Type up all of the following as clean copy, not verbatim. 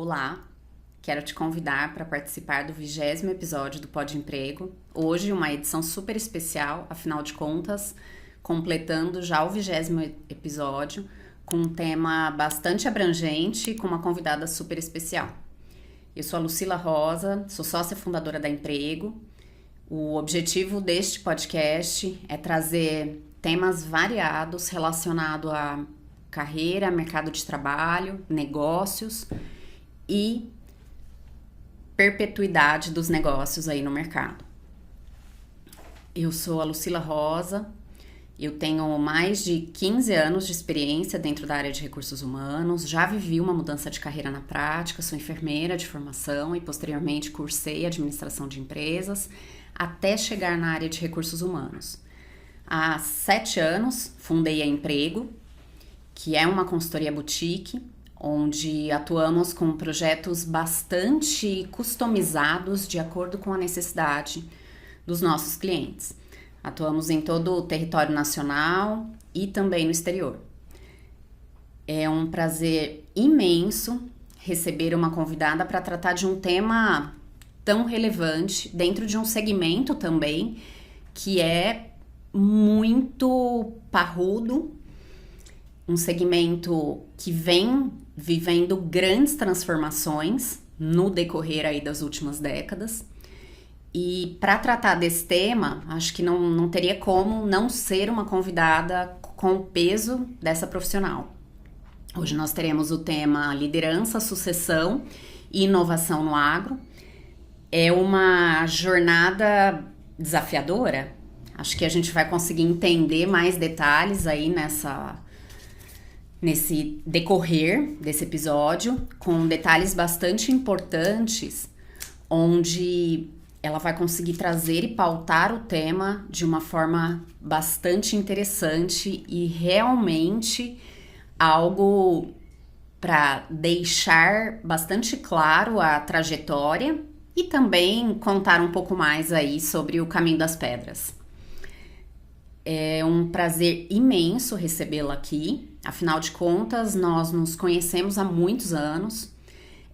Olá, quero te convidar para participar do 20º episódio do Pod Emprego. Hoje uma edição super especial, afinal de contas, completando já o 20º episódio com um tema bastante abrangente e com uma convidada super especial. Eu sou a Lucila Rosa, sou sócia fundadora da Emprego. O objetivo deste podcast é trazer temas variados relacionados a carreira, mercado de trabalho, negócios e perpetuidade dos negócios aí no mercado. Eu sou a Lucila Rosa, eu tenho mais de 15 anos de experiência dentro da área de recursos humanos, já vivi uma mudança de carreira na prática, sou enfermeira de formação e posteriormente cursei administração de empresas até chegar na área de recursos humanos. Há 7 anos fundei a Emprego, que é uma consultoria boutique, onde atuamos com projetos bastante customizados de acordo com a necessidade dos nossos clientes. Atuamos em todo o território nacional e também no exterior. É um prazer imenso receber uma convidada para tratar de um tema tão relevante dentro de um segmento também que é muito parrudo, um segmento que vem vivendo grandes transformações no decorrer aí das últimas décadas. E para tratar desse tema, acho que não teria como não ser uma convidada com o peso dessa profissional. Hoje nós teremos o tema liderança, sucessão e inovação no agro. É uma jornada desafiadora. Acho que a gente vai conseguir entender mais detalhes aí nesse decorrer desse episódio, com detalhes bastante importantes, onde ela vai conseguir trazer e pautar o tema de uma forma bastante interessante e realmente algo para deixar bastante claro a trajetória e também contar um pouco mais aí sobre o caminho das pedras. É um prazer imenso recebê-la aqui. Afinal de contas, nós nos conhecemos há muitos anos.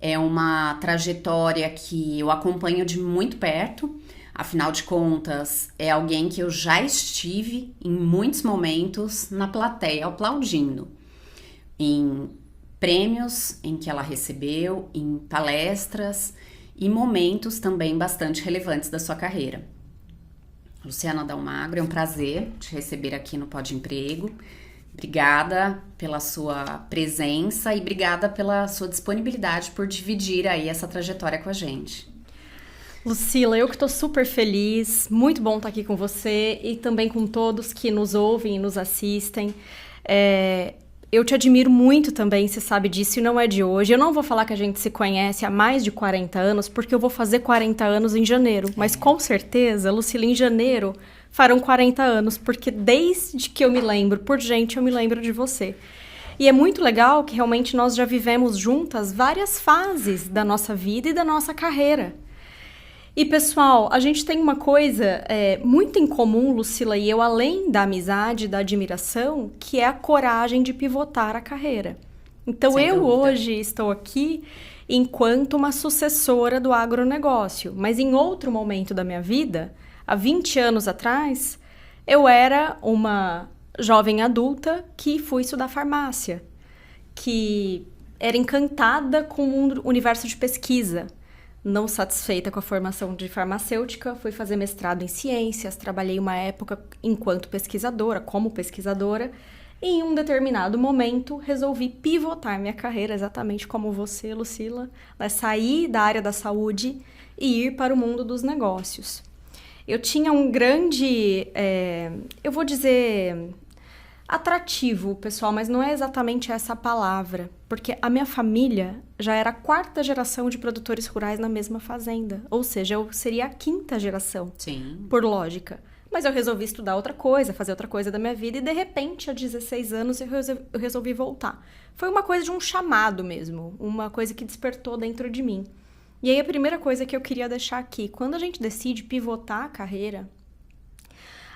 É uma trajetória que eu acompanho de muito perto. Afinal de contas, é alguém que eu já estive em muitos momentos na plateia aplaudindo. Em prêmios em que ela recebeu, em palestras e momentos também bastante relevantes da sua carreira. Luciana Dalmagro, é um prazer te receber aqui no Pod Emprego. Obrigada pela sua presença e obrigada pela sua disponibilidade por dividir aí essa trajetória com a gente. Lucila, eu que estou super feliz, muito bom estar aqui com você e também com todos que nos ouvem e nos assistem. Eu te admiro muito também, você sabe disso, e não é de hoje. Eu não vou falar que a gente se conhece há mais de 40 anos, porque eu vou fazer 40 anos em janeiro. Mas com certeza, Lucila, em janeiro farão 40 anos, porque desde que eu me lembro, por gente, eu me lembro de você. E é muito legal que realmente nós já vivemos juntas várias fases da nossa vida e da nossa carreira. E, pessoal, a gente tem uma coisa muito em comum, Lucila e eu, além da amizade, da admiração, que é a coragem de pivotar a carreira. Então, Sem eu dúvida. hoje estou aqui enquanto uma sucessora do agronegócio, mas em outro momento da minha vida, há 20 anos atrás, eu era uma jovem adulta que fui estudar farmácia, que era encantada com o universo de pesquisa. Não satisfeita com a formação de farmacêutica, fui fazer mestrado em ciências, trabalhei uma época enquanto pesquisadora, como pesquisadora, e em um determinado momento resolvi pivotar minha carreira, exatamente como você, Lucila, sair da área da saúde e ir para o mundo dos negócios. Eu tinha um grande, eu vou dizer, atrativo, pessoal, mas não é exatamente essa a palavra, porque a minha família já era a 4ª geração de produtores rurais na mesma fazenda, ou seja, eu seria a 5ª geração, Sim. por lógica. Mas eu resolvi estudar outra coisa, fazer outra coisa da minha vida, e de repente, há 16 anos, eu resolvi voltar. Foi uma coisa de um chamado mesmo, uma coisa que despertou dentro de mim. E aí a primeira coisa que eu queria deixar aqui, quando a gente decide pivotar a carreira,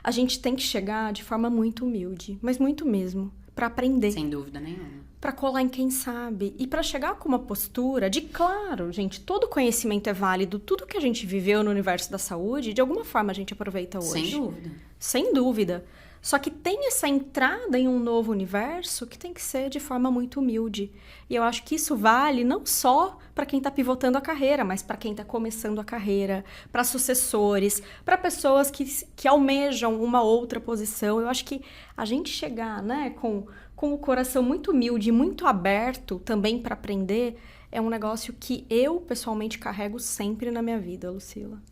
a gente tem que chegar de forma muito humilde, mas muito mesmo, para aprender. Sem dúvida nenhuma. Para colar em quem sabe. E para chegar com uma postura de, claro, gente, todo conhecimento é válido. Tudo que a gente viveu no universo da saúde, de alguma forma a gente aproveita hoje. Sem dúvida. Sem dúvida. Só que tem essa entrada em um novo universo que tem que ser de forma muito humilde. E eu acho que isso vale não só para quem está pivotando a carreira, mas para quem está começando a carreira, para sucessores, para pessoas que almejam uma outra posição. Eu acho que a gente chegar, né, com o coração muito humilde, muito aberto também para aprender, é um negócio que eu pessoalmente carrego sempre na minha vida, Lucila.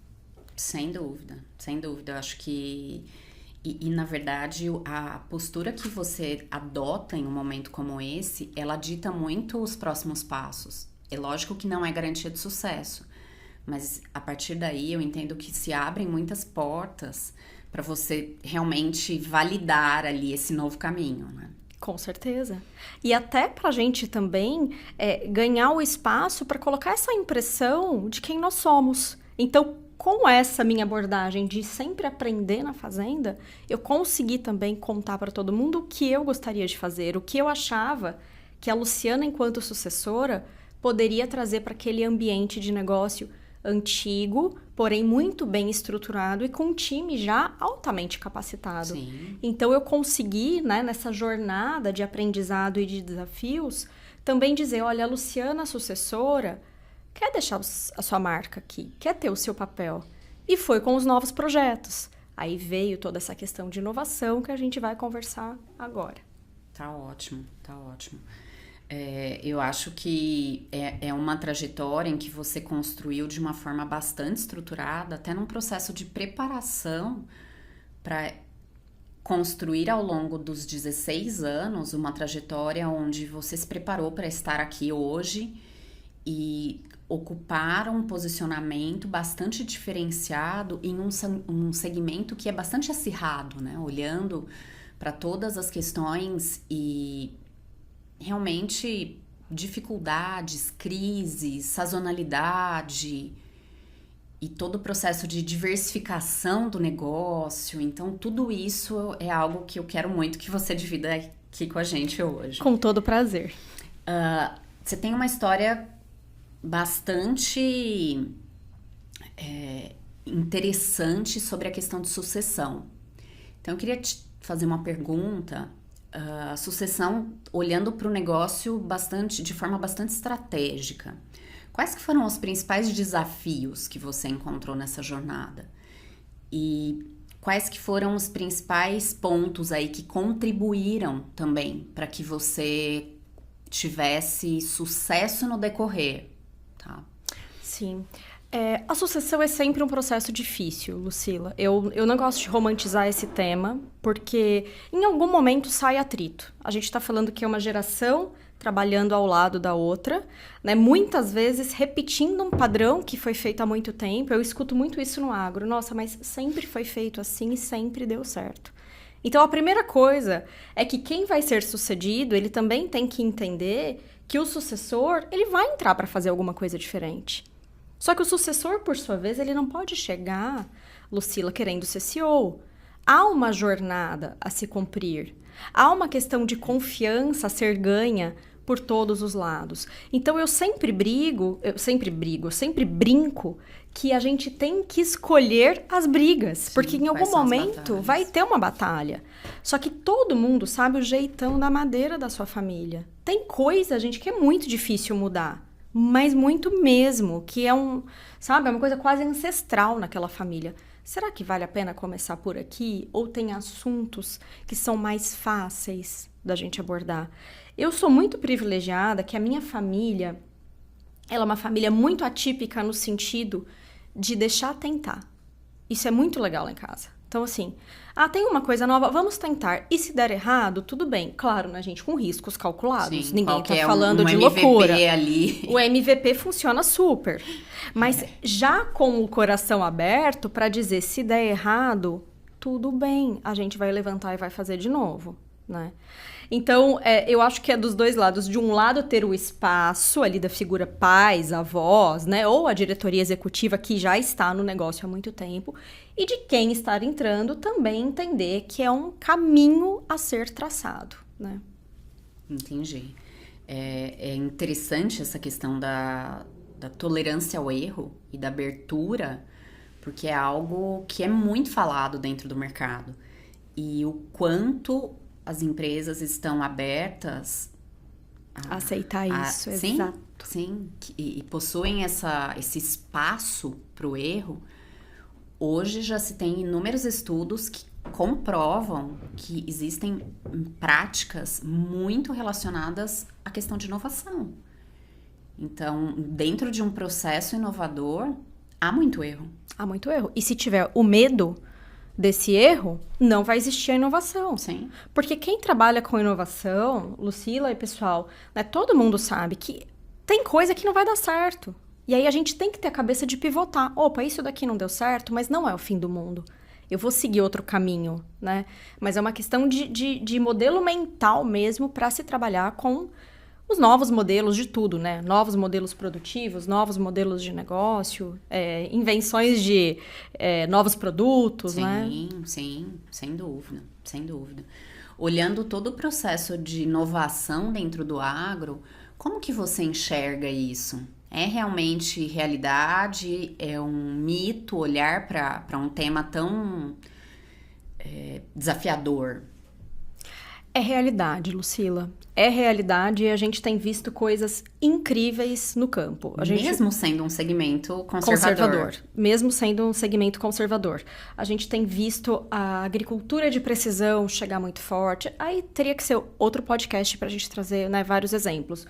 Sem dúvida, sem dúvida. Eu acho que... E, na verdade, a postura que você adota em um momento como esse, ela dita muito os próximos passos. É lógico que não é garantia de sucesso, mas a partir daí eu entendo que se abrem muitas portas para você realmente validar ali esse novo caminho, né? Com certeza. E até para a gente também ganhar o espaço para colocar essa impressão de quem nós somos. Então, com essa minha abordagem de sempre aprender na fazenda, eu consegui também contar para todo mundo o que eu gostaria de fazer, o que eu achava que a Luciana, enquanto sucessora, poderia trazer para aquele ambiente de negócio antigo, porém muito bem estruturado e com um time já altamente capacitado. Sim. Então eu consegui, né, nessa jornada de aprendizado e de desafios, também dizer, olha, a Luciana, a sucessora, quer deixar a sua marca aqui, quer ter o seu papel. E foi com os novos projetos. Aí veio toda essa questão de inovação que a gente vai conversar agora. Tá ótimo, tá ótimo. Eu acho que é uma trajetória em que você construiu de uma forma bastante estruturada, até num processo de preparação para construir ao longo dos 16 anos uma trajetória onde você se preparou para estar aqui hoje e ocupar um posicionamento bastante diferenciado em um segmento que é bastante acirrado, né? Olhando para todas as questões e realmente dificuldades, crises, sazonalidade e todo o processo de diversificação do negócio. Então, tudo isso é algo que eu quero muito que você divida aqui com a gente hoje. Com todo prazer. Você tem uma história bastante interessante sobre a questão de sucessão. Então, eu queria te fazer uma pergunta. A sucessão, olhando para o negócio de forma bastante estratégica. Quais que foram os principais desafios que você encontrou nessa jornada? E quais que foram os principais pontos aí que contribuíram também para que você tivesse sucesso no decorrer? Tá. Sim. A sucessão é sempre um processo difícil, Lucila. Eu não gosto de romantizar esse tema, porque em algum momento sai atrito. A gente está falando que é uma geração trabalhando ao lado da outra, né? Muitas vezes repetindo um padrão que foi feito há muito tempo. Eu escuto muito isso no agro. Nossa, mas sempre foi feito assim e sempre deu certo. Então, a primeira coisa é que quem vai ser sucedido, ele também tem que entender que o sucessor, ele vai entrar para fazer alguma coisa diferente. Só que o sucessor, por sua vez, ele não pode chegar, Lucila, querendo ser CEO. Há uma jornada a se cumprir. Há uma questão de confiança a ser ganha por todos os lados. Então, eu sempre brinco que a gente tem que escolher as brigas. Sim, porque em algum momento vai ter uma batalha. Só que todo mundo sabe o jeitão da madeira da sua família. Tem coisa, gente, que é muito difícil mudar. Mas muito mesmo, que é uma coisa quase ancestral naquela família. Será que vale a pena começar por aqui? Ou tem assuntos que são mais fáceis da gente abordar? Eu sou muito privilegiada que a minha família, ela é uma família muito atípica no sentido de deixar tentar. Isso é muito legal lá em casa. Então, assim, tem uma coisa nova, vamos tentar. E se der errado, tudo bem. Claro, né, gente, com riscos calculados. Sim, ninguém tá falando de MVP loucura. Ali. O MVP funciona super. Mas já com o coração aberto para dizer, se der errado, tudo bem. A gente vai levantar e vai fazer de novo, né? Então, eu acho que é dos dois lados. De um lado, ter o espaço ali da figura pais, avós, né? Ou a diretoria executiva que já está no negócio há muito tempo. E de quem estar entrando também entender que é um caminho a ser traçado, né? Entendi. É interessante essa questão da tolerância ao erro e da abertura, porque é algo que é muito falado dentro do mercado. E o quanto as empresas estão abertas Aceitar isso, sim, exato. sim, e possuem esse espaço para o erro. Hoje já se tem inúmeros estudos que comprovam que existem práticas muito relacionadas à questão de inovação. Então, dentro de um processo inovador, há muito erro. Há muito erro. E se tiver o medo desse erro, não vai existir a inovação. Sim. Porque quem trabalha com inovação, Lucila e pessoal, né, todo mundo sabe que tem coisa que não vai dar certo. E aí a gente tem que ter a cabeça de pivotar. Opa, isso daqui não deu certo, mas não é o fim do mundo. Eu vou seguir outro caminho, né? Mas é uma questão de modelo mental mesmo para se trabalhar com os novos modelos de tudo, né? Novos modelos produtivos, novos modelos de negócio, invenções de novos produtos, sim, né? Sim, sem dúvida, sem dúvida. Olhando todo o processo de inovação dentro do agro, como que você enxerga isso? É realmente realidade? É um mito olhar para um tema tão desafiador? É realidade, Lucila. É realidade e a gente tem visto coisas incríveis no campo. Mesmo sendo um segmento conservador. Mesmo sendo um segmento conservador. A gente tem visto a agricultura de precisão chegar muito forte. Aí teria que ser outro podcast para a gente trazer, né, vários exemplos.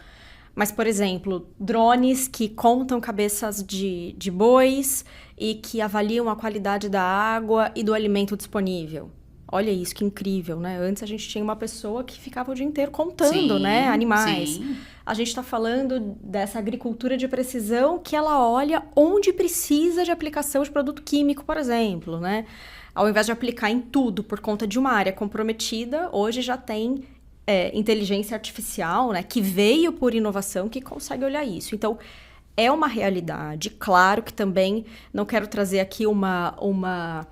Mas, por exemplo, drones que contam cabeças de bois e que avaliam a qualidade da água e do alimento disponível. Olha isso, que incrível, né? Antes a gente tinha uma pessoa que ficava o dia inteiro contando, né, animais. Sim. A gente está falando dessa agricultura de precisão que ela olha onde precisa de aplicação de produto químico, por exemplo, né? Ao invés de aplicar em tudo por conta de uma área comprometida, hoje já tem inteligência artificial, né, que veio por inovação, que consegue olhar isso. Então, é uma realidade. Claro que também não quero trazer aqui uma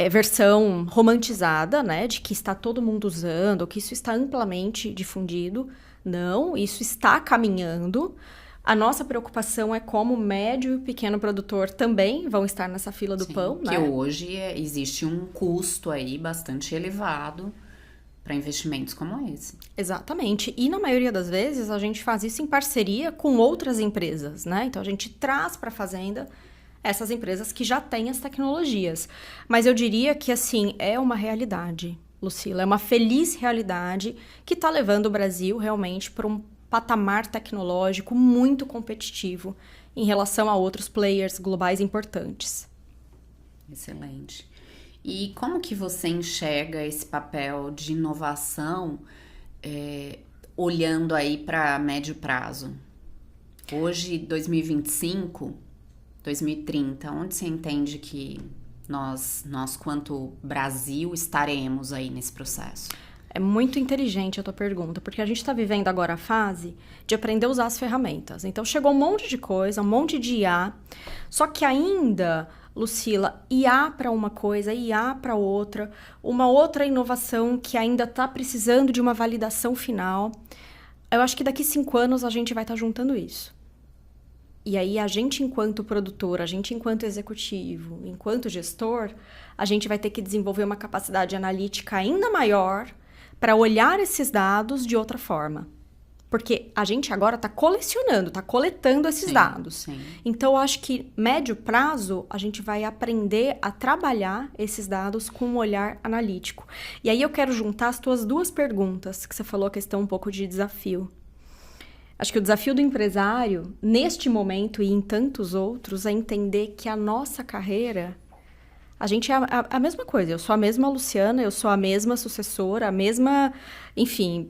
versão romantizada, né, de que está todo mundo usando, que isso está amplamente difundido. Não, isso está caminhando. A nossa preocupação é como o médio e pequeno produtor também vão estar nessa fila do pão, né? Que hoje existe um custo aí bastante elevado para investimentos como esse. Exatamente. E na maioria das vezes a gente faz isso em parceria com outras empresas, né? Então a gente traz para a fazenda essas empresas que já têm as tecnologias. Mas eu diria que, assim, é uma realidade, Lucila. É uma feliz realidade que está levando o Brasil realmente para um patamar tecnológico muito competitivo em relação a outros players globais importantes. Excelente. E como que você enxerga esse papel de inovação olhando aí para médio prazo? Hoje, 2025, 2030, onde você entende que nós quanto Brasil, estaremos aí nesse processo? É muito inteligente a tua pergunta, porque a gente está vivendo agora a fase de aprender a usar as ferramentas. Então, chegou um monte de coisa, um monte de IA, só que ainda, Lucila, IA para uma coisa, IA para outra, uma outra inovação que ainda está precisando de uma validação final. Eu acho que daqui 5 anos a gente vai estar juntando isso. E aí, a gente enquanto produtor, a gente enquanto executivo, enquanto gestor, a gente vai ter que desenvolver uma capacidade analítica ainda maior para olhar esses dados de outra forma. Porque a gente agora está colecionando, está coletando esses dados. Sim. Então, eu acho que médio prazo, a gente vai aprender a trabalhar esses dados com um olhar analítico. E aí, eu quero juntar as tuas 2 perguntas, que você falou a questão um pouco de desafio. Acho que o desafio do empresário, neste momento e em tantos outros, é entender que a nossa carreira, a gente é a mesma coisa. Eu sou a mesma Luciana, eu sou a mesma sucessora, a mesma, enfim,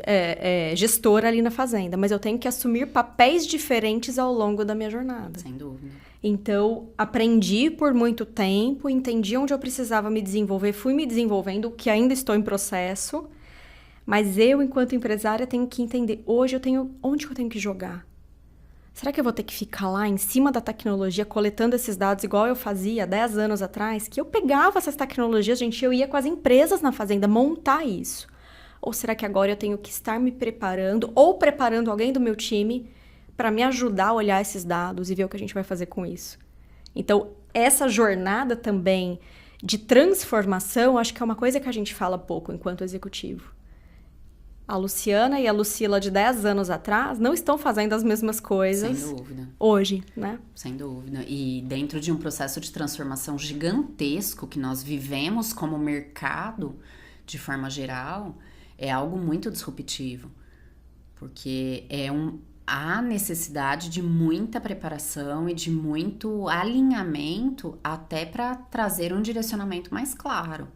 gestora ali na fazenda. Mas eu tenho que assumir papéis diferentes ao longo da minha jornada. Sem dúvida. Então, aprendi por muito tempo, entendi onde eu precisava me desenvolver, fui me desenvolvendo, que ainda estou em processo. Mas eu, enquanto empresária, tenho que entender, hoje onde que eu tenho que jogar? Será que eu vou ter que ficar lá em cima da tecnologia, coletando esses dados igual eu fazia 10 anos atrás? Que eu pegava essas tecnologias, gente, eu ia com as empresas na fazenda montar isso. Ou será que agora eu tenho que estar me preparando ou preparando alguém do meu time para me ajudar a olhar esses dados e ver o que a gente vai fazer com isso? Então, essa jornada também de transformação, acho que é uma coisa que a gente fala pouco enquanto executivo. A Luciana e a Lucila de 10 anos atrás não estão fazendo as mesmas coisas Sem dúvida. Hoje, né? Sem dúvida. E dentro de um processo de transformação gigantesco que nós vivemos como mercado, de forma geral, é algo muito disruptivo. Porque há necessidade de muita preparação e de muito alinhamento até para trazer um direcionamento mais claro.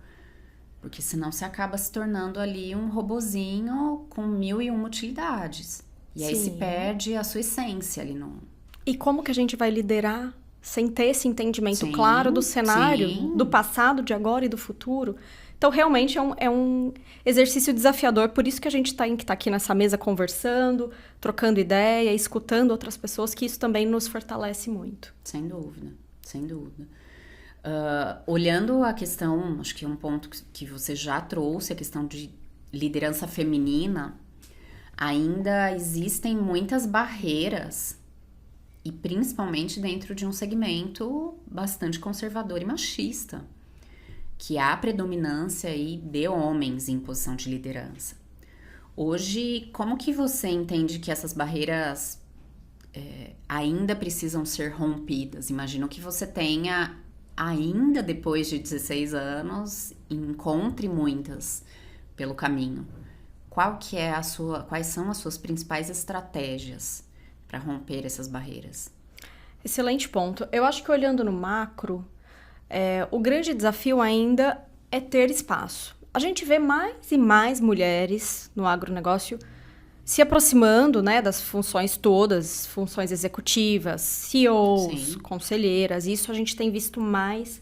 Porque senão você acaba se tornando ali um robozinho com 1001 utilidades. E aí se perde a sua essência ali no... E como que a gente vai liderar sem ter esse entendimento claro do cenário, do passado, de agora e do futuro? Então, realmente é um exercício desafiador. Por isso que a gente tem que estar aqui nessa mesa conversando, trocando ideia, escutando outras pessoas, que isso também nos fortalece muito. Sem dúvida, sem dúvida. Olhando a questão, acho que é um ponto que você já trouxe, a questão de liderança feminina, ainda existem muitas barreiras, e principalmente dentro de um segmento bastante conservador e machista, que há predominância aí de homens em posição de liderança. Hoje, como que você entende que essas barreiras ainda precisam ser rompidas? Imagino que você tenha, ainda depois de 16 anos, encontre muitas pelo caminho. Quais são as suas principais estratégias para romper essas barreiras? Excelente ponto. Eu acho que olhando no macro, o grande desafio ainda é ter espaço. A gente vê mais e mais mulheres no agronegócio se aproximando, né, das funções todas, funções executivas, CEOs, Sim. conselheiras. Isso a gente tem visto mais,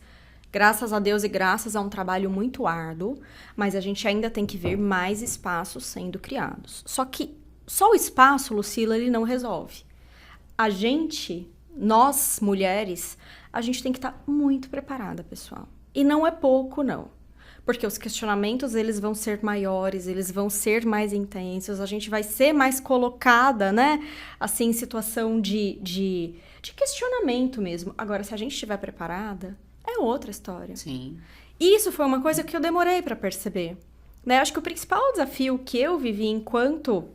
graças a Deus e graças a um trabalho muito árduo, mas a gente ainda tem que ver mais espaços sendo criados. Só que só o espaço, Lucila, ele não resolve. Nós mulheres, a gente tem que estar muito preparada, pessoal. E não é pouco, não. Porque os questionamentos, eles vão ser maiores, eles vão ser mais intensos, a gente vai ser mais colocada, né? Assim, em situação de questionamento mesmo. Agora, se a gente estiver preparada, é outra história. Sim. Isso foi uma coisa que eu demorei para perceber. Né? Acho que o principal desafio que eu vivi enquanto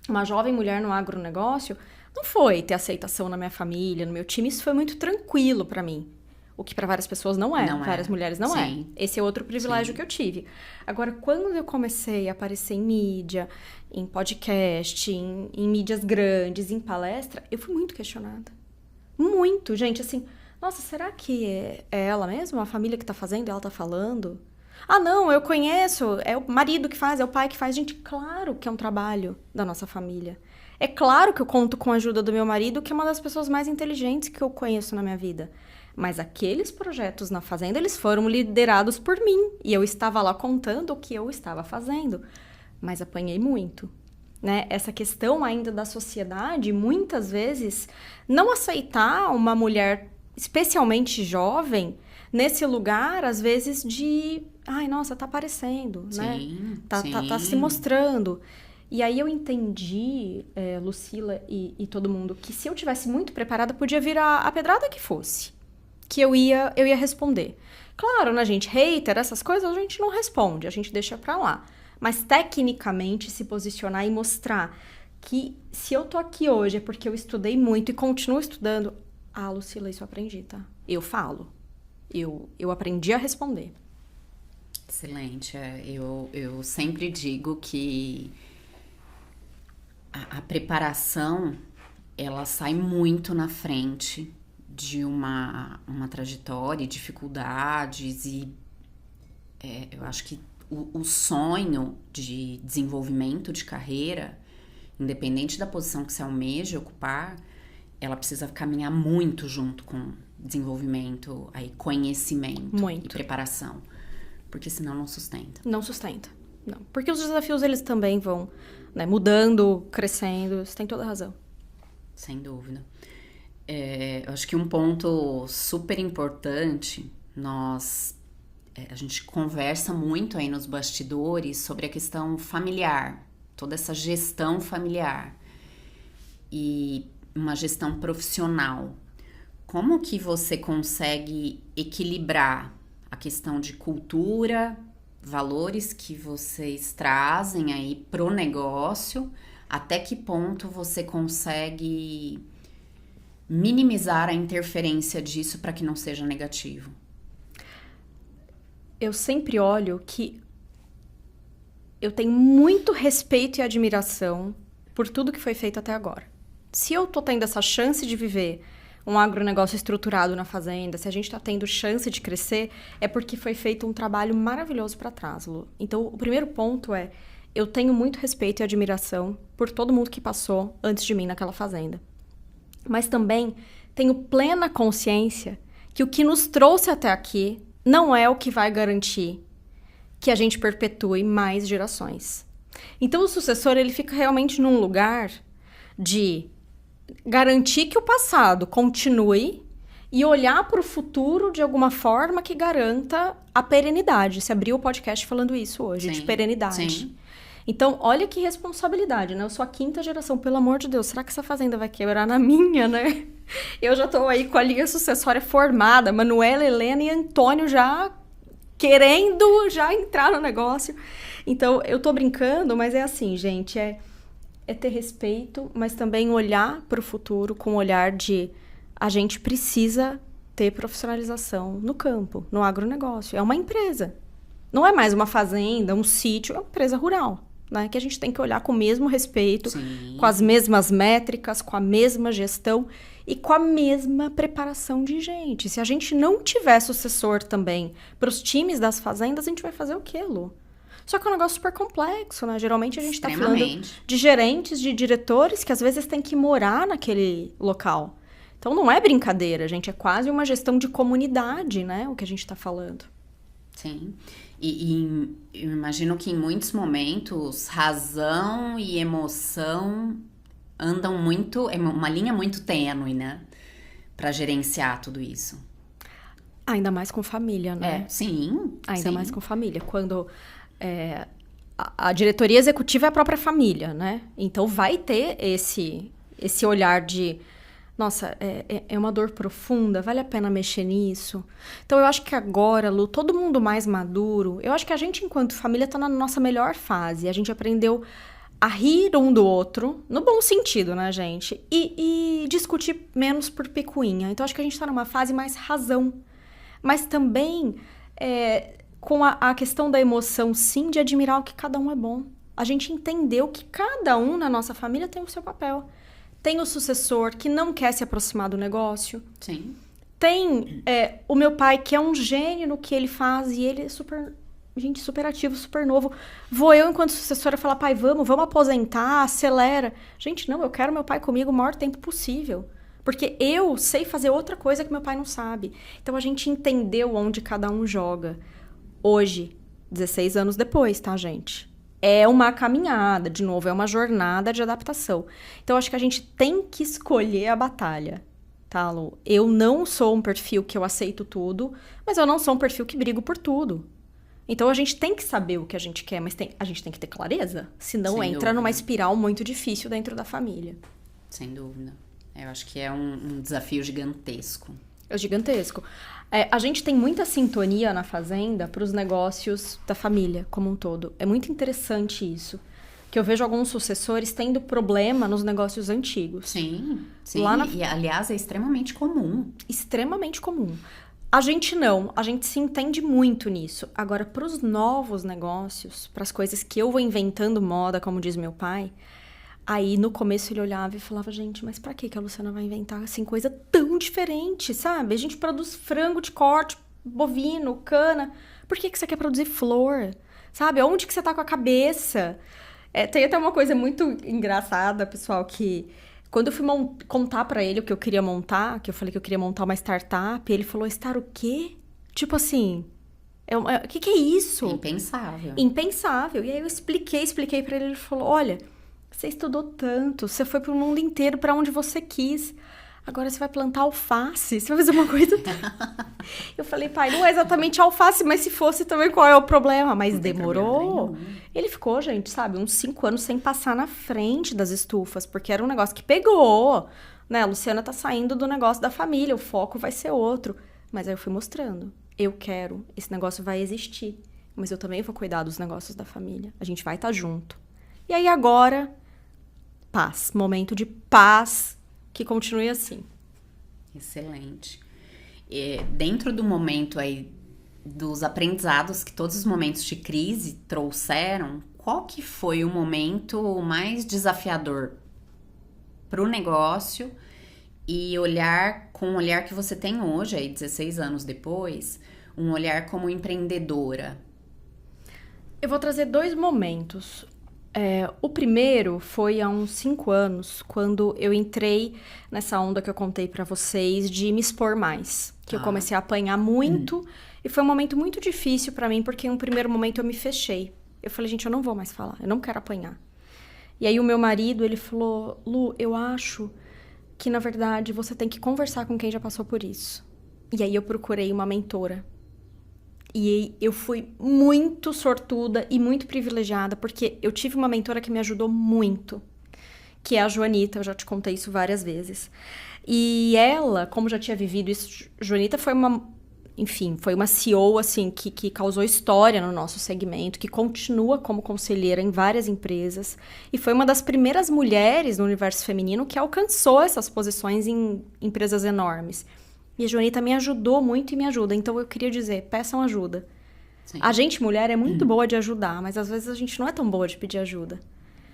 uma jovem mulher no agronegócio não foi ter aceitação na minha família, no meu time. Isso foi muito tranquilo para mim. O que para várias pessoas não é. Várias mulheres não é. Esse é outro privilégio que eu tive. Agora, quando eu comecei a aparecer em mídia, em podcast, em mídias grandes, em palestra, eu fui muito questionada. Muito, gente, assim... Nossa, será que é ela mesma? A família que tá fazendo, ela tá falando? Ah, não, eu conheço, é o marido que faz, é o pai que faz. Gente, claro que é um trabalho da nossa família. É claro que eu conto com a ajuda do meu marido, que é uma das pessoas mais inteligentes que eu conheço na minha vida. Mas aqueles projetos na fazenda, eles foram liderados por mim. E eu estava lá contando o que eu estava fazendo. Mas apanhei muito. Né? Essa questão ainda da sociedade, muitas vezes, não aceitar uma mulher, especialmente jovem, nesse lugar, às vezes, de... Ai, nossa, tá aparecendo, né? Tá se mostrando. E aí eu entendi, Lucila e todo mundo, que se eu tivesse muito preparada, podia vir a pedrada que fosse. Que eu ia responder. Claro, né, gente? Hater, essas coisas a gente não responde, a gente deixa pra lá. Mas, tecnicamente, se posicionar e mostrar que se eu tô aqui hoje é porque eu estudei muito e continuo estudando... Ah, Lucila, isso eu aprendi, tá? Eu falo. Eu aprendi a responder. Excelente. Eu sempre digo que a preparação, ela sai muito na frente de uma trajetória, dificuldades e eu acho que o sonho de desenvolvimento de carreira, independente da posição que você almeja ocupar, ela precisa caminhar muito junto com desenvolvimento, aí, conhecimento e preparação. Porque senão não sustenta. Não sustenta. Não. Porque os desafios, eles também vão, né, mudando, crescendo. Você tem toda a razão. Sem dúvida. Eu acho que um ponto super importante, nós a gente conversa muito aí nos bastidores sobre a questão familiar, toda essa gestão familiar e uma gestão profissional. Como que você consegue equilibrar a questão de cultura, valores que vocês trazem aí pro negócio? Até que ponto você consegue minimizar a interferência disso para que não seja negativo? Eu sempre olho que eu tenho muito respeito e admiração por tudo que foi feito até agora. Se eu tô tendo essa chance de viver um agronegócio estruturado na fazenda, se a gente tá tendo chance de crescer, é porque foi feito um trabalho maravilhoso para trás, Lu. Então, o primeiro ponto é, eu tenho muito respeito e admiração por todo mundo que passou antes de mim naquela fazenda. Mas também tenho plena consciência que o que nos trouxe até aqui não é o que vai garantir que a gente perpetue mais gerações. Então, o sucessor, ele fica realmente num lugar de garantir que o passado continue e olhar para o futuro de alguma forma que garanta a perenidade. Você abriu o podcast falando isso hoje, Sim, de perenidade. sim. Então, olha que responsabilidade, né? Eu sou a 5ª geração, pelo amor de Deus. Será que essa fazenda vai quebrar na minha, né? Eu já tô aí com a linha sucessória formada. Manuela, Helena e Antônio já querendo já entrar no negócio. Então, eu tô brincando, mas é assim, gente. É ter respeito, mas também olhar para o futuro com o olhar de a gente precisa ter profissionalização no campo, no agronegócio. É uma empresa. Não é mais uma fazenda, um sítio, é uma empresa rural. Né, que a gente tem que olhar com o mesmo respeito, Sim. com as mesmas métricas, com a mesma gestão e com a mesma preparação de gente. Se a gente não tiver sucessor também para os times das fazendas, a gente vai fazer o quê, Lu? Só que é um negócio super complexo, né? Geralmente a gente está falando de gerentes, de diretores que às vezes têm que morar naquele local. Então não é brincadeira, gente, é quase uma gestão de comunidade, né? O que a gente está falando. Sim. E eu imagino que em muitos momentos razão e emoção andam muito, é uma linha muito tênue, né? Para gerenciar tudo isso. Ainda mais com família, né? Sim. Ainda sim. mais com família. Quando a diretoria executiva é a própria família, né? Então vai ter esse olhar de... Nossa, é uma dor profunda, vale a pena mexer nisso? Então, eu acho que agora, Lu, todo mundo mais maduro, eu acho que a gente, enquanto família, tá na nossa melhor fase. A gente aprendeu a rir um do outro, no bom sentido, né, gente? E discutir menos por picuinha. Então, acho que a gente tá numa fase mais razão. Mas também com a questão da emoção, sim, de admirar o que cada um é bom. A gente entendeu que cada um na nossa família tem o seu papel. Tem o sucessor que não quer se aproximar do negócio. Sim. Tem o meu pai, que é um gênio no que ele faz, e ele é super ativo, super novo. Vou eu, enquanto sucessora, falar, pai, vamos aposentar, acelera. Gente, não, eu quero meu pai comigo o maior tempo possível. Porque eu sei fazer outra coisa que meu pai não sabe. Então, a gente entendeu onde cada um joga. Hoje, 16 anos depois, tá, gente? É uma caminhada, de novo, é uma jornada de adaptação. Então, acho que a gente tem que escolher a batalha, tá, Lu? Eu não sou um perfil que eu aceito tudo, mas eu não sou um perfil que brigo por tudo. Então, a gente tem que saber o que a gente quer, mas a gente tem que ter clareza. Senão, Sem entra dúvida. numa espiral muito difícil dentro da família. Sem dúvida. Eu acho que é um desafio gigantesco. É gigantesco. A gente tem muita sintonia na fazenda para os negócios da família como um todo. É muito interessante isso. Que eu vejo alguns sucessores tendo problema nos negócios antigos. Sim. E, aliás, é extremamente comum. Extremamente comum. A gente não. A gente se entende muito nisso. Agora, para os novos negócios, para as coisas que eu vou inventando moda, como diz meu pai... Aí, no começo, ele olhava e falava, gente, mas pra que a Luciana vai inventar, assim, coisa tão diferente, sabe? A gente produz frango de corte, bovino, cana. Por que você quer produzir flor? Sabe? Onde que você tá com a cabeça? Tem até uma coisa muito engraçada, pessoal, que... Quando eu fui contar pra ele o que eu queria montar, que eu falei que eu queria montar uma startup, ele falou, Star, o quê? Tipo assim... O que é isso? Impensável. Impensável. E aí eu expliquei pra ele falou, olha... Você estudou tanto, você foi pro mundo inteiro, para onde você quis. Agora você vai plantar alface, você vai fazer uma coisa... Eu falei, pai, não é exatamente alface, mas se fosse também, qual é o problema? Mas demorou. Ele ficou, gente, sabe, uns 5 anos sem passar na frente das estufas, porque era um negócio que pegou, né? A Luciana tá saindo do negócio da família, o foco vai ser outro. Mas aí eu fui mostrando, eu quero, esse negócio vai existir, mas eu também vou cuidar dos negócios da família. A gente vai estar junto. E aí agora, paz, momento de paz, que continue assim. Excelente. Dentro do momento aí dos aprendizados que todos os momentos de crise trouxeram, qual que foi o momento mais desafiador para o negócio e com o olhar que você tem hoje, aí 16 anos depois, um olhar como empreendedora? Eu vou trazer 2 momentos. O primeiro foi há uns 5 anos, quando eu entrei nessa onda que eu contei pra vocês de me expor mais. Que eu comecei a apanhar muito e foi um momento muito difícil pra mim, porque em um primeiro momento eu me fechei. Eu falei, gente, eu não vou mais falar, eu não quero apanhar. E aí o meu marido, ele falou, Lu, eu acho que na verdade você tem que conversar com quem já passou por isso. E aí eu procurei uma mentora. E eu fui muito sortuda e muito privilegiada, porque eu tive uma mentora que me ajudou muito, que é a Joanita, eu já te contei isso várias vezes. E ela, como já tinha vivido isso, Joanita foi uma CEO, assim, que causou história no nosso segmento, que continua como conselheira em várias empresas, e foi uma das primeiras mulheres no universo feminino que alcançou essas posições em empresas enormes. E a Joanita me ajudou muito e me ajuda. Então, eu queria dizer, peçam ajuda. Sim. A gente, mulher, é muito boa de ajudar, mas às vezes a gente não é tão boa de pedir ajuda.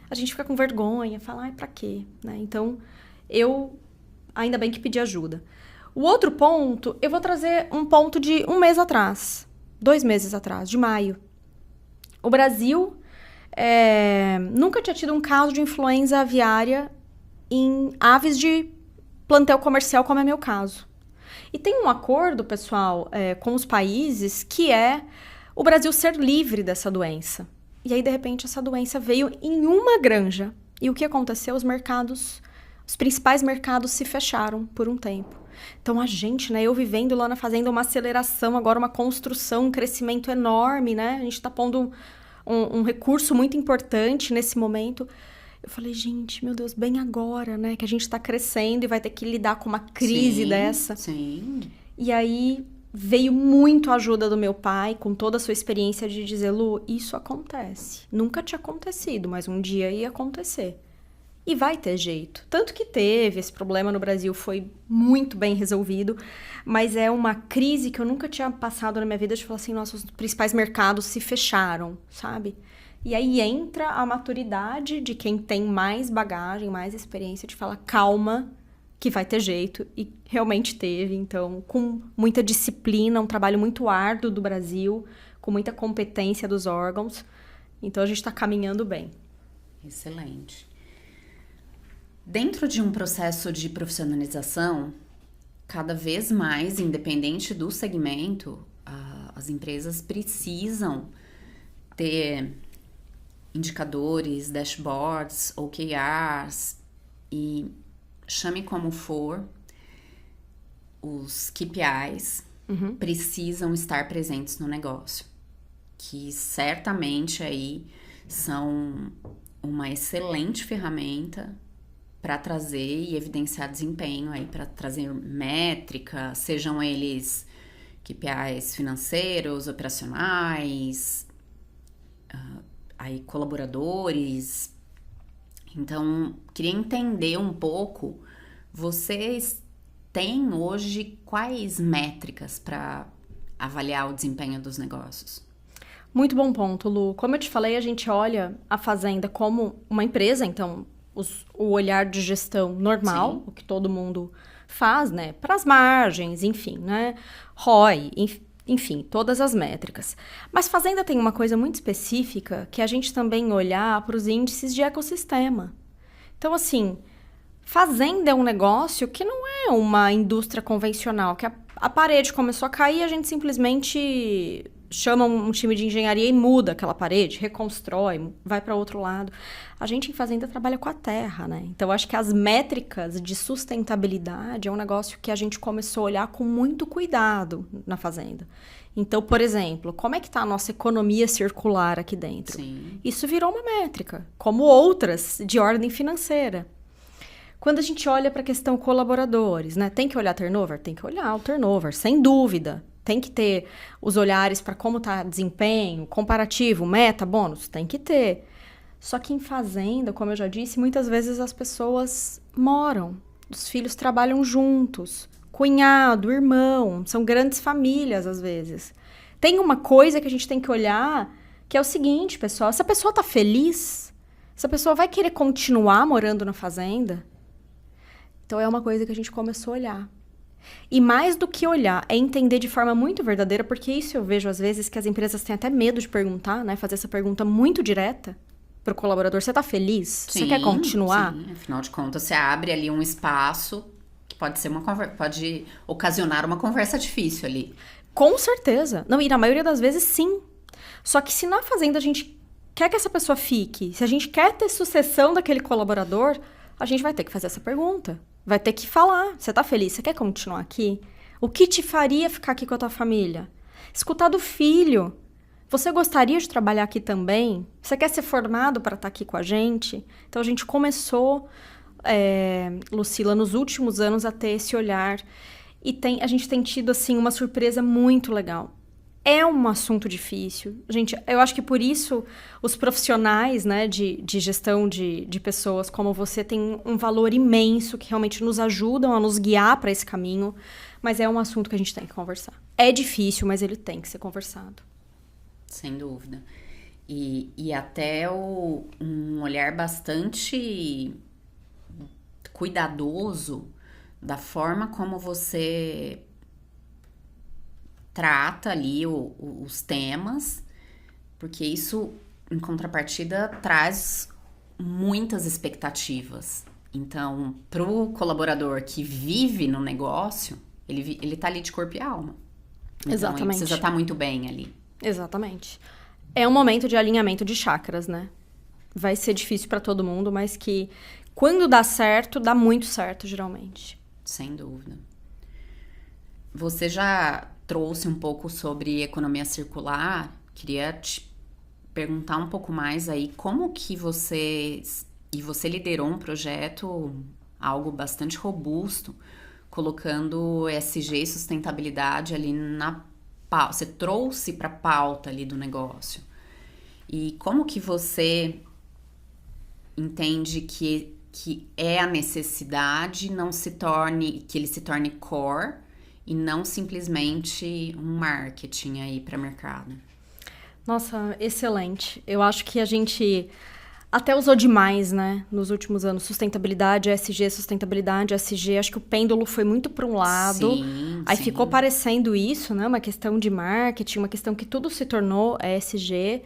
A gente fica com vergonha, fala, ai, pra quê? Né? Então, eu ainda bem que pedi ajuda. O outro ponto, eu vou trazer um ponto de 1 mês atrás. 2 meses atrás, de maio. O Brasil nunca tinha tido um caso de influenza aviária em aves de plantel comercial, como é meu caso. E tem um acordo, pessoal, com os países, que é o Brasil ser livre dessa doença. E aí, de repente, essa doença veio em uma granja. E o que aconteceu? Os principais mercados se fecharam por um tempo. Então, a gente, né, eu vivendo lá na fazenda, uma aceleração, agora uma construção, um crescimento enorme, né? A gente está pondo um recurso muito importante nesse momento. Eu falei, gente, meu Deus, bem agora, né? Que a gente tá crescendo e vai ter que lidar com uma crise dessa. Sim. E aí veio muito a ajuda do meu pai, com toda a sua experiência de dizer, Lu, isso acontece. Nunca tinha acontecido, mas um dia ia acontecer. E vai ter jeito. Tanto que teve, esse problema no Brasil foi muito bem resolvido, mas é uma crise que eu nunca tinha passado na minha vida de falar assim, nossa, os principais mercados se fecharam, sabe? E aí entra a maturidade de quem tem mais bagagem, mais experiência, de falar, calma, que vai ter jeito. E realmente teve, então, com muita disciplina, um trabalho muito árduo do Brasil, com muita competência dos órgãos. Então, a gente está caminhando bem. Excelente. Dentro de um processo de profissionalização, cada vez mais, independente do segmento, as empresas precisam ter indicadores, dashboards, OKRs e chame como for, os KPIs precisam estar presentes no negócio, que certamente aí são uma excelente ferramenta para trazer e evidenciar desempenho aí, para trazer métrica, sejam eles KPIs financeiros, operacionais, aí colaboradores. Então, queria entender um pouco, vocês têm hoje quais métricas para avaliar o desempenho dos negócios? Muito bom ponto, Lu. Como eu te falei, a gente olha a fazenda como uma empresa, então o olhar de gestão normal, sim, o que todo mundo faz, né? Para as margens, enfim, né? ROI, enfim, todas as métricas. Mas fazenda tem uma coisa muito específica que a gente também olhar para os índices de ecossistema. Então, assim, fazenda é um negócio que não é uma indústria convencional, que a parede começou a cair e a gente simplesmente chama um time de engenharia e muda aquela parede, reconstrói, vai para outro lado. A gente em fazenda trabalha com a terra, né? Então, acho que as métricas de sustentabilidade é um negócio que a gente começou a olhar com muito cuidado na fazenda. Então, por exemplo, como é que está a nossa economia circular aqui dentro? Sim. Isso virou uma métrica, como outras de ordem financeira. Quando a gente olha para a questão colaboradores, né? Tem que olhar turnover? Tem que olhar o turnover, sem dúvida. Tem que ter os olhares para como está desempenho, comparativo, meta, bônus, tem que ter. Só que em fazenda, como eu já disse, muitas vezes as pessoas moram, os filhos trabalham juntos, cunhado, irmão, são grandes famílias às vezes. Tem uma coisa que a gente tem que olhar, que é o seguinte, pessoal, se a pessoa está feliz, se a pessoa vai querer continuar morando na fazenda, então é uma coisa que a gente começou a olhar. E mais do que olhar, é entender de forma muito verdadeira, porque isso eu vejo às vezes que as empresas têm até medo de perguntar, né? Fazer essa pergunta muito direta para o colaborador. Você tá feliz? Sim, você quer continuar? Sim, afinal de contas, você abre ali um espaço que pode ser pode ocasionar uma conversa difícil ali. Com certeza. Não, e na maioria das vezes, sim. Só que se na fazenda a gente quer que essa pessoa fique, se a gente quer ter sucessão daquele colaborador, a gente vai ter que fazer essa pergunta. Vai ter que falar. Você tá feliz? Você quer continuar aqui? O que te faria ficar aqui com a tua família? Escutar do filho. Você gostaria de trabalhar aqui também? Você quer ser formado para estar aqui com a gente? Então, a gente começou, Lucila, nos últimos anos a ter esse olhar. E a gente tem tido, assim, uma surpresa muito legal. É um assunto difícil. Gente, eu acho que por isso os profissionais, né, de gestão de pessoas como você têm um valor imenso, que realmente nos ajudam a nos guiar para esse caminho, mas é um assunto que a gente tem que conversar. É difícil, mas ele tem que ser conversado. Sem dúvida. E até um olhar bastante cuidadoso da forma como você trata ali os temas, porque isso, em contrapartida, traz muitas expectativas. Então, pro colaborador que vive no negócio, ele tá ali de corpo e alma. Então, Exatamente. ele precisa estar muito bem ali. Exatamente. É um momento de alinhamento de chakras, né? Vai ser difícil para todo mundo, mas que quando dá certo, dá muito certo, geralmente. Sem dúvida. Você já trouxe um pouco sobre economia circular. Queria te perguntar um pouco mais aí como que você liderou um projeto, algo bastante robusto, colocando ESG e sustentabilidade ali na pauta. Você trouxe para a pauta ali do negócio. E como que você entende que é a necessidade que ele se torne core e não simplesmente um marketing aí para mercado? Nossa, excelente. Eu acho que a gente até usou demais, né, nos últimos anos, sustentabilidade, sustentabilidade, ESG. Acho que o pêndulo foi muito para um lado. Sim, aí sim. ficou parecendo isso, né, uma questão de marketing, uma questão que tudo se tornou ESG.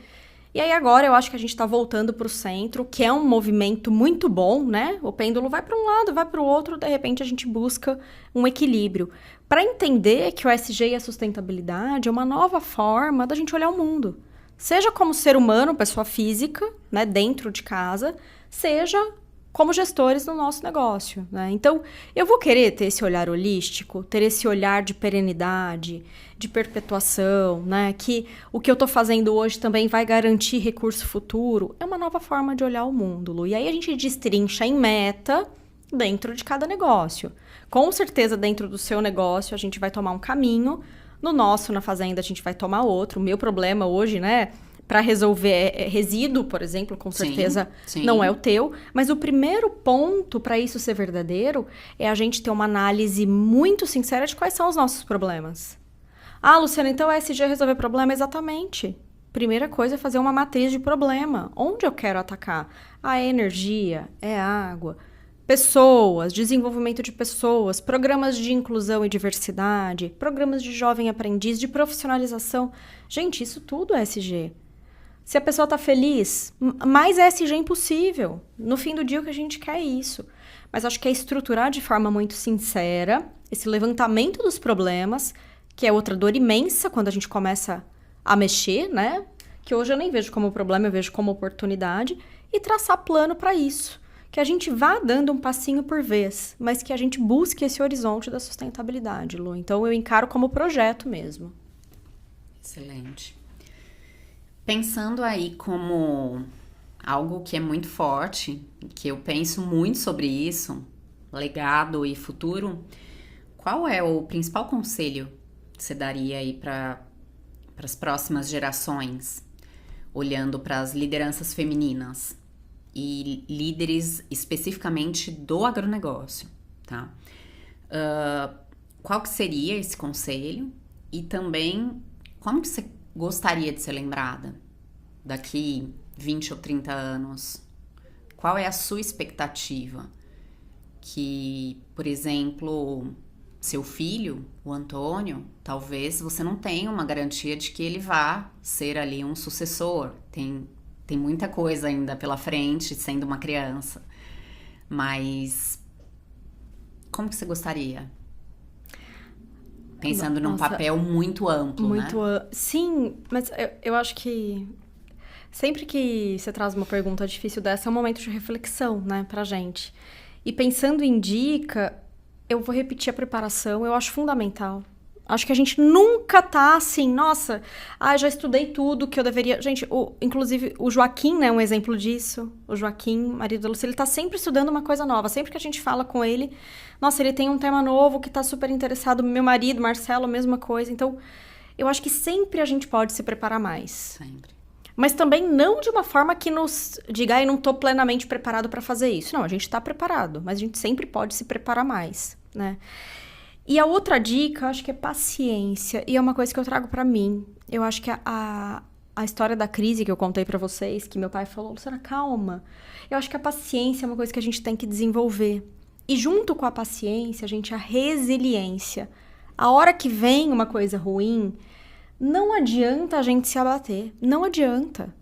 E aí agora eu acho que a gente está voltando para o centro, que é um movimento muito bom, né? O pêndulo vai para um lado, vai para o outro, de repente a gente busca um equilíbrio. Para entender que o ESG e a sustentabilidade é uma nova forma da gente olhar o mundo. Seja como ser humano, pessoa física, né, dentro de casa, seja como gestores do nosso negócio, né? Então, eu vou querer ter esse olhar holístico, ter esse olhar de perenidade, de perpetuação, né? Que o que eu estou fazendo hoje também vai garantir recurso futuro. É uma nova forma de olhar o mundo, Lu. E aí a gente destrincha em meta dentro de cada negócio. Com certeza, dentro do seu negócio, a gente vai tomar um caminho. No nosso, na fazenda, a gente vai tomar outro. O meu problema hoje, né, para resolver resíduo, por exemplo, com certeza sim. Não é o teu. Mas o primeiro ponto para isso ser verdadeiro é a gente ter uma análise muito sincera de quais são os nossos problemas. Ah, Luciana, então é ESG resolver problema? Exatamente. Primeira coisa é fazer uma matriz de problema. Onde eu quero atacar? A energia, é a água, pessoas, desenvolvimento de pessoas, programas de inclusão e diversidade, programas de jovem aprendiz, de profissionalização. Gente, isso tudo é ESG. Se a pessoa está feliz, mais ESG impossível. No fim do dia, o que a gente quer é isso. Mas acho que é estruturar de forma muito sincera esse levantamento dos problemas, que é outra dor imensa quando a gente começa a mexer, né? Que hoje eu nem vejo como problema, eu vejo como oportunidade, e traçar plano para isso. Que a gente vá dando um passinho por vez, mas que a gente busque esse horizonte da sustentabilidade, Lu. Então, eu encaro como projeto mesmo. Excelente. Pensando aí como algo que é muito forte, que eu penso muito sobre isso, legado e futuro, qual é o principal conselho que você daria aí para as próximas gerações, olhando para as lideranças femininas e líderes especificamente do agronegócio, tá? Qual que seria esse conselho? E também, como que você gostaria de ser lembrada daqui 20 ou 30 anos? Qual é a sua expectativa? Que, por exemplo, seu filho, o Antônio, talvez você não tenha uma garantia de que ele vá ser ali um sucessor. Tem muita coisa ainda pela frente, sendo uma criança. Mas como que você gostaria? Pensando num papel muito amplo, né? Sim, mas eu acho que sempre que você traz uma pergunta difícil dessa, é um momento de reflexão, né, pra gente. E pensando em dica, eu vou repetir a preparação, eu acho fundamental. Acho que a gente nunca tá assim, nossa, já estudei tudo que eu deveria... Gente, inclusive o Joaquim, né, é um exemplo disso. O Joaquim, marido da Lucia, ele tá sempre estudando uma coisa nova. Sempre que a gente fala com ele, nossa, ele tem um tema novo que tá super interessado. Meu marido, Marcelo, a mesma coisa. Então, eu acho que sempre a gente pode se preparar mais. Sempre. Mas também não de uma forma que nos diga, eu não tô plenamente preparado para fazer isso. Não, a gente tá preparado, mas a gente sempre pode se preparar mais, né? E a outra dica, eu acho que é paciência. E é uma coisa que eu trago pra mim. Eu acho que a história da crise que eu contei pra vocês, que meu pai falou, Luciana, calma. Eu acho que a paciência é uma coisa que a gente tem que desenvolver. E junto com a paciência, a resiliência. A hora que vem uma coisa ruim, não adianta a gente se abater. Não adianta.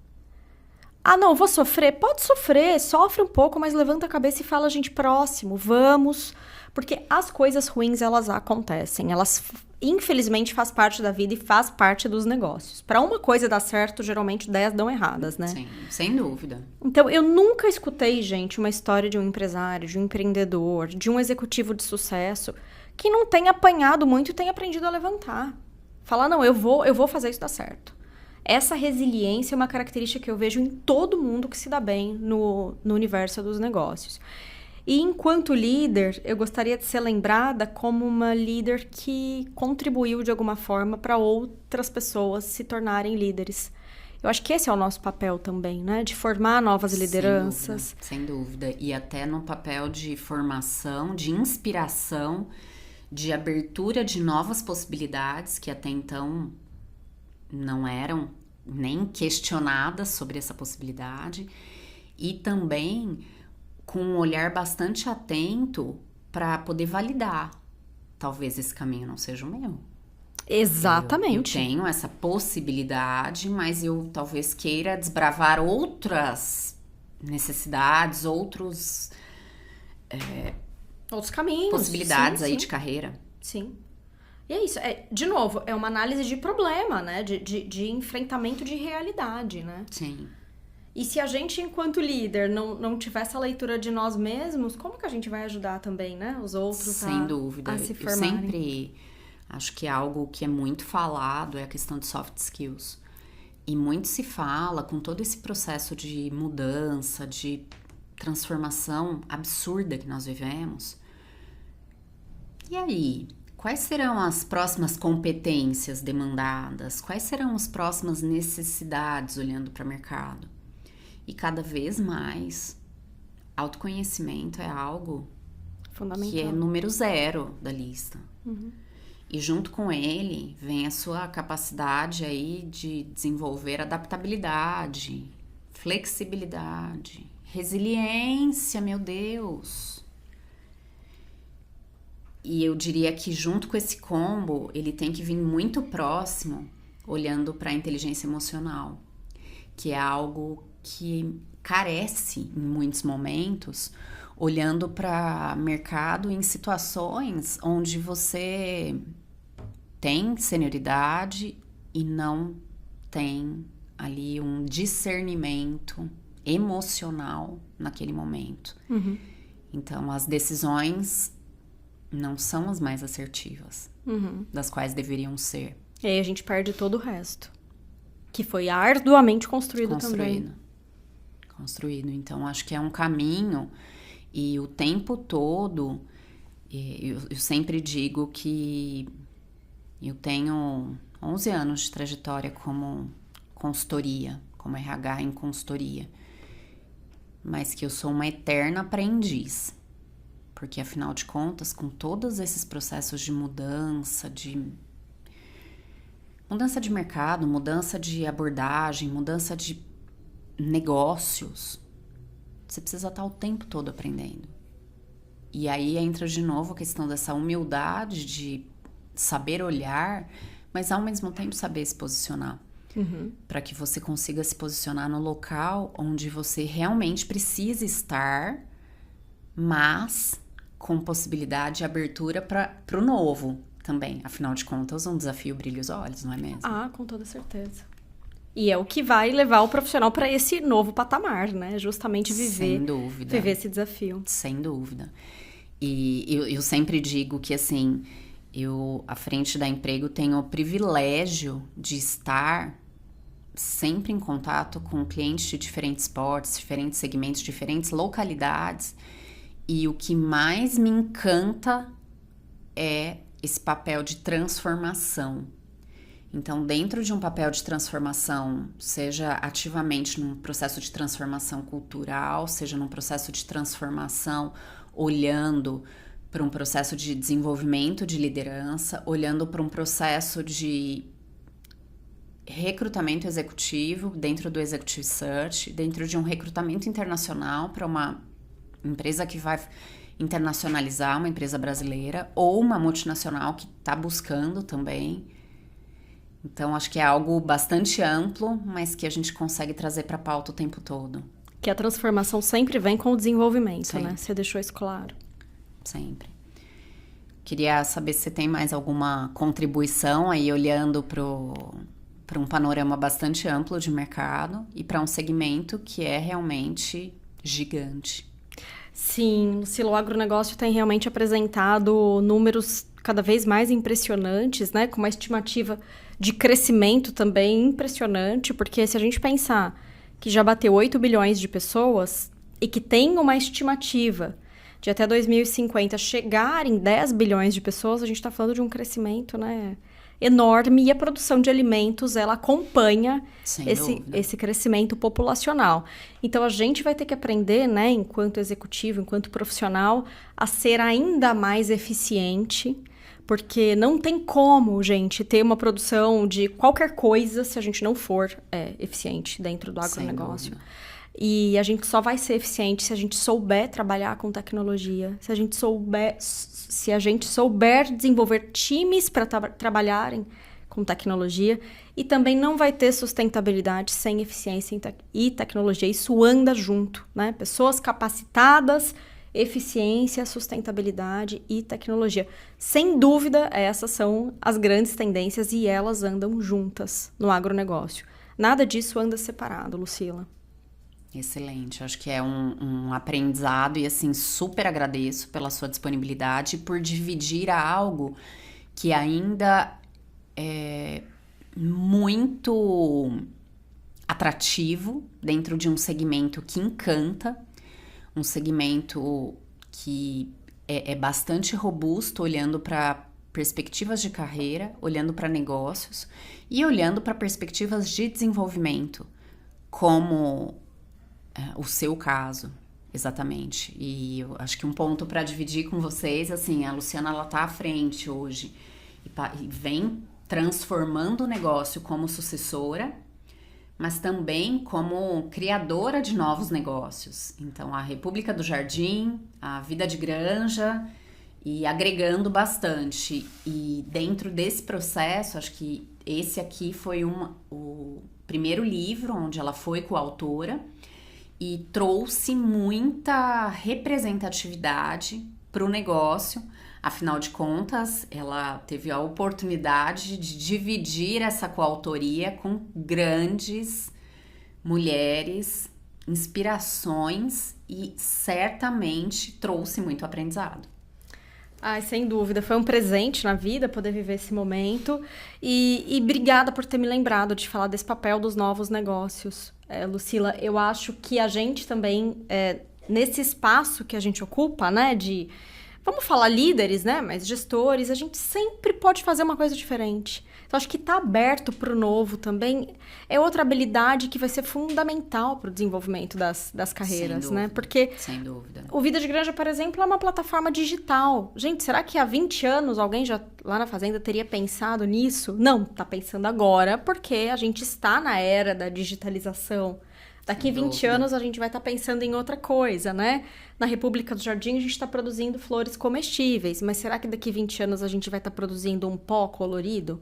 Não, vou sofrer? Pode sofrer, sofre um pouco, mas levanta a cabeça e fala, gente, próximo, vamos... Porque as coisas ruins, elas acontecem. Elas, infelizmente, faz parte da vida e faz parte dos negócios. Para uma coisa dar certo, geralmente 10 dão erradas, né? Sim, sem dúvida. Então, eu nunca escutei, gente, uma história de um empresário, de um empreendedor, de um executivo de sucesso que não tenha apanhado muito e tenha aprendido a levantar. Falar, não, eu vou fazer isso dar certo. Essa resiliência é uma característica que eu vejo em todo mundo que se dá bem no universo dos negócios. E enquanto líder, eu gostaria de ser lembrada como uma líder que contribuiu de alguma forma para outras pessoas se tornarem líderes. Eu acho que esse é o nosso papel também, né? De formar novas lideranças. Sem dúvida. E até no papel de formação, de inspiração, de abertura de novas possibilidades que até então não eram nem questionadas sobre essa possibilidade. E também com um olhar bastante atento para poder validar. Talvez esse caminho não seja o meu. Exatamente. Eu tenho essa possibilidade, mas eu talvez queira desbravar outras necessidades, outros caminhos. Possibilidades aí de carreira. Sim. E é isso. De novo, é uma análise de problema, né? De enfrentamento de realidade, né? Sim. E se a gente, enquanto líder, não tiver essa leitura de nós mesmos, como que a gente vai ajudar também, né? Os outros Sem dúvida. A se formarem. Eu sempre acho que algo que é muito falado é a questão de soft skills. E muito se fala com todo esse processo de mudança, de transformação absurda que nós vivemos. E aí, quais serão as próximas competências demandadas? Quais serão as próximas necessidades olhando para o mercado? E cada vez mais, autoconhecimento é algo fundamental, que é número 0 da lista. Uhum. E junto com ele vem a sua capacidade aí de desenvolver adaptabilidade, flexibilidade, resiliência, meu Deus. E eu diria que junto com esse combo, ele tem que vir muito próximo, olhando para a inteligência emocional, que é algo que carece em muitos momentos, olhando para mercado em situações onde você tem senioridade e não tem ali um discernimento emocional naquele momento. Então, as decisões não são as mais assertivas, das quais deveriam ser. E aí a gente perde todo o resto, que foi arduamente construído também. Construído. Então, acho que é um caminho, e o tempo todo, eu sempre digo que eu tenho 11 anos de trajetória como consultoria, como RH em consultoria, mas que eu sou uma eterna aprendiz, porque afinal de contas, com todos esses processos de mudança de mercado, mudança de abordagem, mudança de negócios, você precisa estar o tempo todo aprendendo. E aí entra de novo a questão dessa humildade de saber olhar, mas ao mesmo tempo saber se posicionar. Para que você consiga se posicionar no local onde você realmente precisa estar, mas com possibilidade e abertura para o novo também. Afinal de contas, um desafio brilha os olhos, não é mesmo? Ah, com toda certeza. E é o que vai levar o profissional para esse novo patamar, né? Justamente Sem dúvida. viver esse desafio. Sem dúvida. E eu sempre digo que, assim, eu, à frente da Emprego, tenho o privilégio de estar sempre em contato com clientes de diferentes portes, diferentes segmentos, diferentes localidades. E o que mais me encanta é esse papel de transformação. Então, dentro de um papel de transformação, seja ativamente num processo de transformação cultural, seja num processo de transformação olhando para um processo de desenvolvimento de liderança, olhando para um processo de recrutamento executivo dentro do Executive Search, dentro de um recrutamento internacional para uma empresa que vai internacionalizar, uma empresa brasileira, ou uma multinacional que está buscando também. Então, acho que é algo bastante amplo, mas que a gente consegue trazer para a pauta o tempo todo. Que a transformação sempre vem com o desenvolvimento, Sempre. né? Você deixou isso claro. Sempre. Queria saber se você tem mais alguma contribuição aí, olhando para um panorama bastante amplo de mercado e para um segmento que é realmente gigante. Sim, Lucila, o agronegócio tem realmente apresentado números cada vez mais impressionantes, né? Com uma estimativa de crescimento também impressionante, porque se a gente pensar que já bateu 8 bilhões de pessoas e que tem uma estimativa de até 2050 chegar em 10 bilhões de pessoas, a gente está falando de um crescimento, né, enorme, e a produção de alimentos, ela acompanha esse crescimento populacional. Então, a gente vai ter que aprender, né, enquanto executivo, enquanto profissional, a ser ainda mais eficiente, porque não tem como, gente, ter uma produção de qualquer coisa se a gente não for eficiente dentro do agronegócio. E a gente só vai ser eficiente se a gente souber trabalhar com tecnologia, se a gente souber desenvolver times para trabalharem com tecnologia, e também não vai ter sustentabilidade sem eficiência e tecnologia. Isso anda junto, né? Pessoas capacitadas, eficiência, sustentabilidade e tecnologia. Sem dúvida, essas são as grandes tendências e elas andam juntas no agronegócio. Nada disso anda separado, Lucila. Excelente, acho que é um aprendizado e, assim, super agradeço pela sua disponibilidade, por dividir algo que ainda é muito atrativo dentro de um segmento que encanta, um segmento que é bastante robusto, olhando para perspectivas de carreira, olhando para negócios e olhando para perspectivas de desenvolvimento, como o seu caso, exatamente. E eu acho que um ponto para dividir com vocês, assim, a Luciana, ela tá à frente hoje e vem transformando o negócio como sucessora, mas também como criadora de novos negócios. Então, a República do Jardim, a Vida de Granja, e agregando bastante. E dentro desse processo, acho que esse aqui foi o primeiro livro onde ela foi coautora, e trouxe muita representatividade para o negócio, Afinal de contas, ela teve a oportunidade de dividir essa coautoria com grandes mulheres, inspirações e certamente trouxe muito aprendizado. Ai, sem dúvida. Foi um presente na vida poder viver esse momento. E obrigada por ter me lembrado de falar desse papel dos novos negócios. Lucila, eu acho que a gente também, nesse espaço que a gente ocupa, né, de... Vamos falar líderes, né? Mas gestores, a gente sempre pode fazer uma coisa diferente. Então, acho que estar aberto para o novo também é outra habilidade que vai ser fundamental para o desenvolvimento das carreiras, né? Porque sem dúvida. O Vida de Granja, por exemplo, é uma plataforma digital. Gente, será que há 20 anos alguém já lá na Fazenda teria pensado nisso? Não, tá pensando agora porque a gente está na era da digitalização. Daqui 20 anos a gente vai estar pensando em outra coisa, né? Na República do Jardim a gente está produzindo flores comestíveis, mas será que daqui 20 anos a gente vai estar produzindo um pó colorido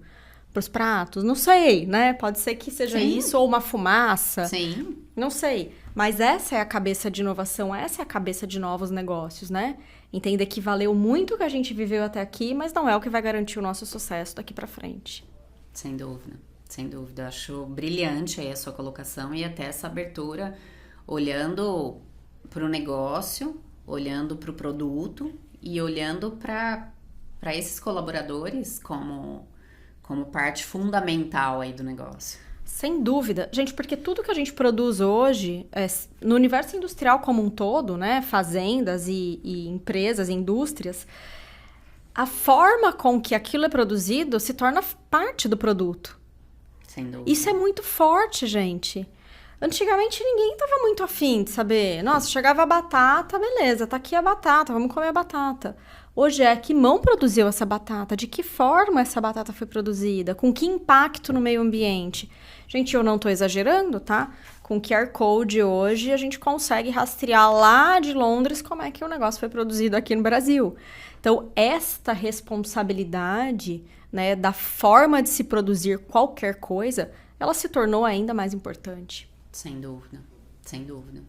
para os pratos? Não sei, né? Pode ser que seja isso ou uma fumaça. Sim. Não sei. Mas essa é a cabeça de inovação, essa é a cabeça de novos negócios, né? Entender que valeu muito o que a gente viveu até aqui, mas não é o que vai garantir o nosso sucesso daqui para frente. Sem dúvida. Sem dúvida, acho brilhante aí a sua colocação e até essa abertura, olhando para o negócio, olhando para o produto e olhando para esses colaboradores como parte fundamental aí do negócio. Sem dúvida. Gente, porque tudo que a gente produz hoje, no universo industrial como um todo, né, fazendas e empresas, indústrias, a forma com que aquilo é produzido se torna parte do produto. Sem dúvida. Isso é muito forte, gente. Antigamente ninguém tava muito afim de saber. Nossa, chegava a batata, beleza, tá aqui a batata, vamos comer a batata. Hoje que mão produziu essa batata? De que forma essa batata foi produzida? Com que impacto no meio ambiente? Gente, eu não tô exagerando, tá? Com QR Code hoje a gente consegue rastrear lá de Londres como é que o negócio foi produzido aqui no Brasil. Então, esta responsabilidade, né, da forma de se produzir qualquer coisa, ela se tornou ainda mais importante. Sem dúvida, sem dúvida.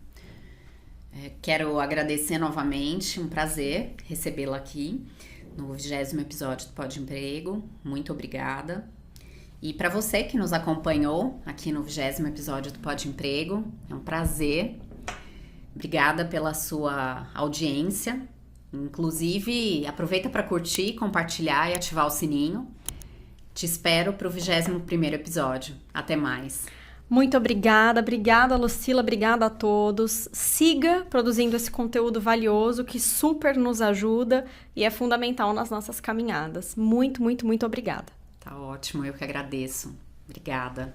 Quero agradecer novamente, um prazer recebê-la aqui no 20º episódio do Pode Emprego. Muito obrigada. E para você que nos acompanhou aqui no 20º episódio do Pode Emprego, é um prazer. Obrigada pela sua audiência. Inclusive, aproveita para curtir, compartilhar e ativar o sininho. Te espero para o 21º episódio. Até mais. Muito obrigada, Lucila, obrigada a todos. Siga produzindo esse conteúdo valioso que super nos ajuda e é fundamental nas nossas caminhadas. Muito, muito, muito obrigada. Tá ótimo, eu que agradeço. Obrigada.